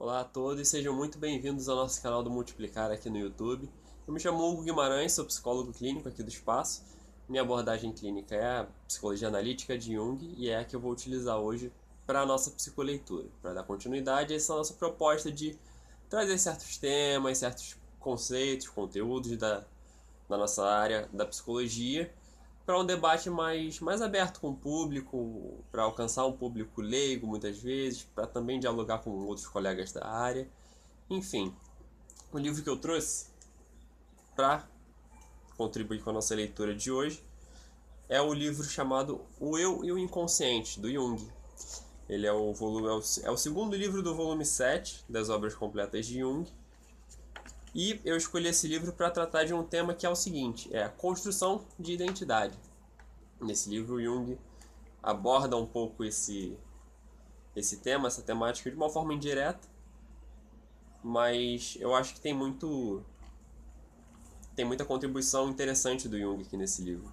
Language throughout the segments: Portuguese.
Olá a todos e sejam muito bem-vindos ao nosso canal do Multiplicar aqui no YouTube. Eu me chamo Hugo Guimarães, sou psicólogo clínico aqui do Espaço. Minha abordagem clínica é a psicologia analítica de Jung e é a que eu vou utilizar hoje para a nossa psicoleitura, para dar continuidade a essa nossa proposta de trazer certos temas, certos conceitos, conteúdos da nossa área da psicologia para um debate mais aberto com o público, para alcançar um público leigo muitas vezes, para também dialogar com outros colegas da área. Enfim, o livro que eu trouxe para contribuir com a nossa leitura de hoje é o livro chamado O Eu e o Inconsciente, do Jung. Ele é o segundo livro do volume 7 das obras completas de Jung. E eu escolhi esse livro para tratar de um tema que é o seguinte, é a construção de identidade. Nesse livro, o Jung aborda um pouco esse tema, essa temática de uma forma indireta, mas eu acho que tem muita contribuição interessante do Jung aqui nesse livro.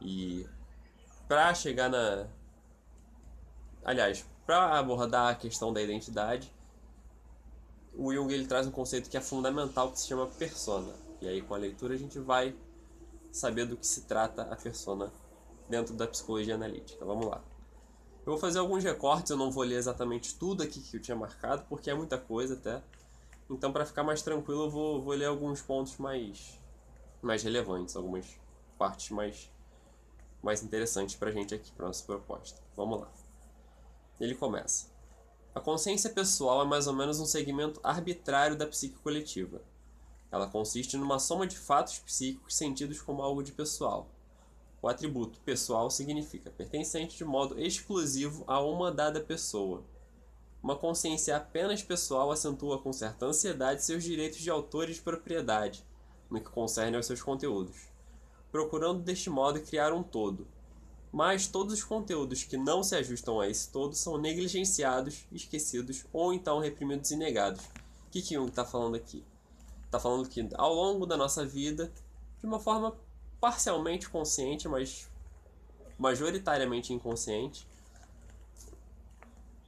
E para chegar para abordar a questão da identidade, o Jung ele traz um conceito que é fundamental que se chama persona. E aí com a leitura a gente vai saber do que se trata a persona dentro da psicologia analítica. Vamos lá. Eu vou fazer alguns recortes, eu não vou ler exatamente tudo aqui que eu tinha marcado, porque é muita coisa até. Então, para ficar mais tranquilo, eu vou ler alguns pontos mais relevantes, algumas partes mais interessantes para a gente aqui, para nossa proposta. Vamos lá. Ele começa. A consciência pessoal é mais ou menos um segmento arbitrário da psique coletiva. Ela consiste numa soma de fatos psíquicos sentidos como algo de pessoal. O atributo pessoal significa pertencente de modo exclusivo a uma dada pessoa. Uma consciência apenas pessoal acentua com certa ansiedade seus direitos de autor e de propriedade, no que concerne aos seus conteúdos, procurando deste modo criar um todo. Mas todos os conteúdos que não se ajustam a esse todo são negligenciados, esquecidos ou então reprimidos e negados. O que Jung está falando aqui? Está falando que ao longo da nossa vida, de uma forma parcialmente consciente, mas majoritariamente inconsciente,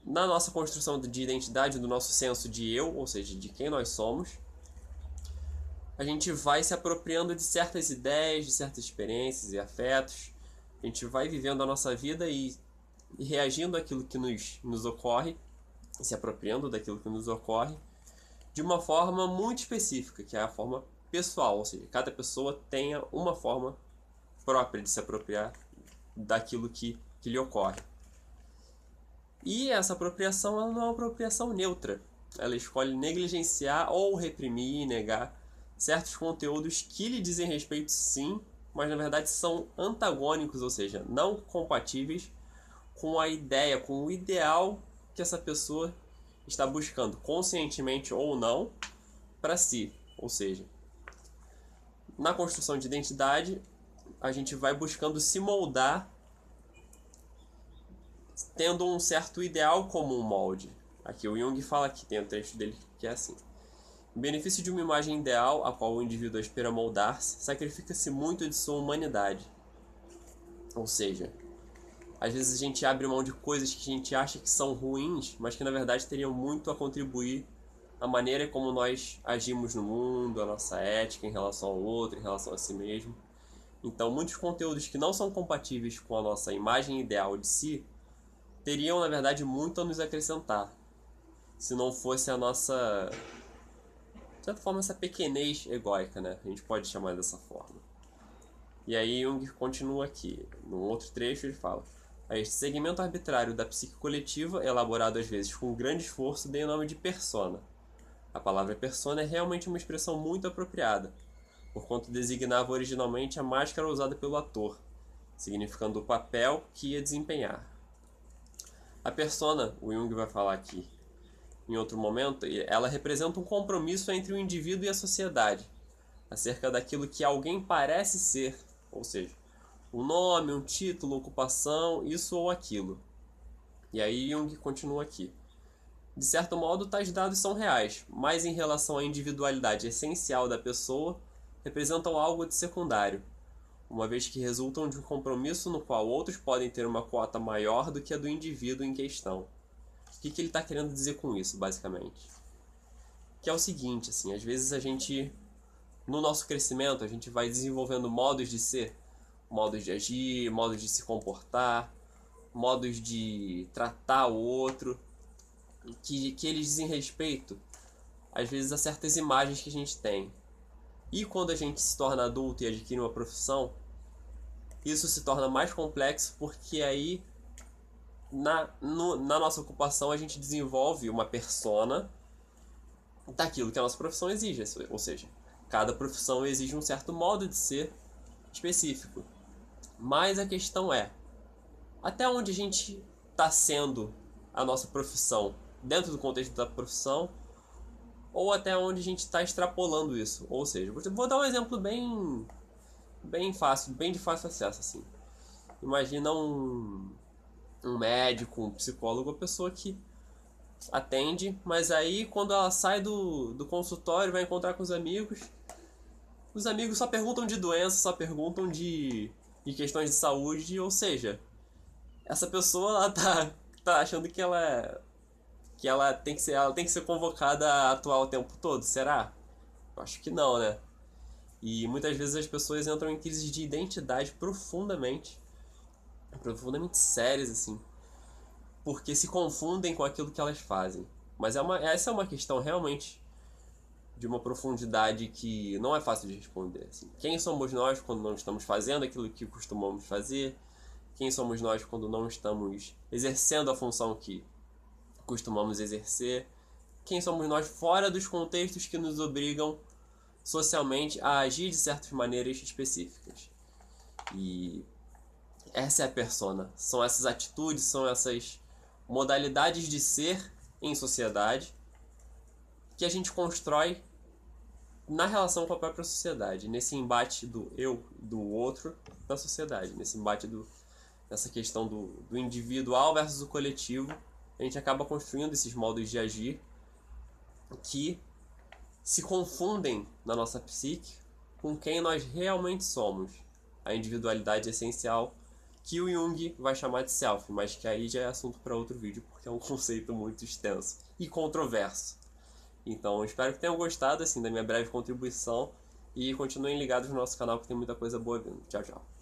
na nossa construção de identidade, do nosso senso de eu, ou seja, de quem nós somos, a gente vai se apropriando de certas ideias, de certas experiências e afetos. A gente vai vivendo a nossa vida e reagindo àquilo que nos ocorre, se apropriando daquilo que nos ocorre, de uma forma muito específica, que é a forma pessoal, ou seja, cada pessoa tenha uma forma própria de se apropriar daquilo que lhe ocorre. E essa apropriação ela não é uma apropriação neutra. Ela escolhe negligenciar ou reprimir e negar certos conteúdos que lhe dizem respeito sim, mas na verdade são antagônicos, ou seja, não compatíveis com a ideia, com o ideal que essa pessoa está buscando, conscientemente ou não, para si. Ou seja, na construção de identidade, a gente vai buscando se moldar tendo um certo ideal como um molde. Aqui o Jung fala que tem um trecho dele que é assim. Em benefício de uma imagem ideal, a qual o indivíduo aspira a moldar-se, sacrifica-se muito de sua humanidade. Ou seja, às vezes a gente abre mão de coisas que a gente acha que são ruins, mas que na verdade teriam muito a contribuir a maneira como nós agimos no mundo, a nossa ética em relação ao outro, em relação a si mesmo. Então, muitos conteúdos que não são compatíveis com a nossa imagem ideal de si teriam, na verdade, muito a nos acrescentar, se não fosse a nossa, de certa forma, essa pequenez egóica, né? A gente pode chamar dessa forma. E aí Jung continua aqui, num outro trecho ele fala: a este segmento arbitrário da psique coletiva, elaborado às vezes com grande esforço, dei o nome de persona. A palavra persona é realmente uma expressão muito apropriada, porquanto designava originalmente a máscara usada pelo ator, significando o papel que ia desempenhar. A persona, o Jung vai falar aqui em outro momento, ela representa um compromisso entre o indivíduo e a sociedade, acerca daquilo que alguém parece ser, ou seja, um nome, um título, ocupação, isso ou aquilo. E aí Jung continua aqui. De certo modo, tais dados são reais, mas em relação à individualidade essencial da pessoa, representam algo de secundário, uma vez que resultam de um compromisso no qual outros podem ter uma quota maior do que a do indivíduo em questão. que ele está querendo dizer com isso, basicamente? Que é o seguinte, assim, às vezes a gente, no nosso crescimento, a gente vai desenvolvendo modos de ser, modos de agir, modos de se comportar, modos de tratar o outro, que eles dizem respeito, às vezes, a certas imagens que a gente tem. E quando a gente se torna adulto e adquire uma profissão, isso se torna mais complexo, porque aí na nossa ocupação a gente desenvolve uma persona daquilo que a nossa profissão exige, ou seja, cada profissão exige um certo modo de ser específico. Mas a questão é, até onde a gente está sendo a nossa profissão dentro do contexto da profissão, ou até onde a gente está extrapolando isso. Ou seja, vou dar um exemplo bem fácil, bem de fácil acesso, assim. Imagina um médico, um psicólogo, uma pessoa que atende, mas aí quando ela sai do consultório, vai encontrar com os amigos só perguntam de doença, só perguntam de questões de saúde, ou seja, essa pessoa ela tá achando que ela tem que ser convocada a atuar o tempo todo, será? Eu acho que não, né? E muitas vezes as pessoas entram em crises de identidade profundamente sérias, assim, porque se confundem com aquilo que elas fazem. Mas essa é uma questão realmente de uma profundidade que não é fácil de responder. Assim. Quem somos nós quando não estamos fazendo aquilo que costumamos fazer? Quem somos nós quando não estamos exercendo a função que costumamos exercer? Quem somos nós fora dos contextos que nos obrigam socialmente a agir de certas maneiras específicas? E essa é a persona. São essas atitudes, são essas modalidades de ser em sociedade que a gente constrói na relação com a própria sociedade, nesse embate do eu, do outro, da sociedade, nesse embate nessa questão do individual versus o coletivo, a gente acaba construindo esses modos de agir que se confundem na nossa psique com quem nós realmente somos, a individualidade essencial que o Jung vai chamar de self, mas que aí já é assunto para outro vídeo, porque é um conceito muito extenso e controverso. Então, espero que tenham gostado assim da minha breve contribuição e continuem ligados no nosso canal que tem muita coisa boa vindo. Tchau, tchau.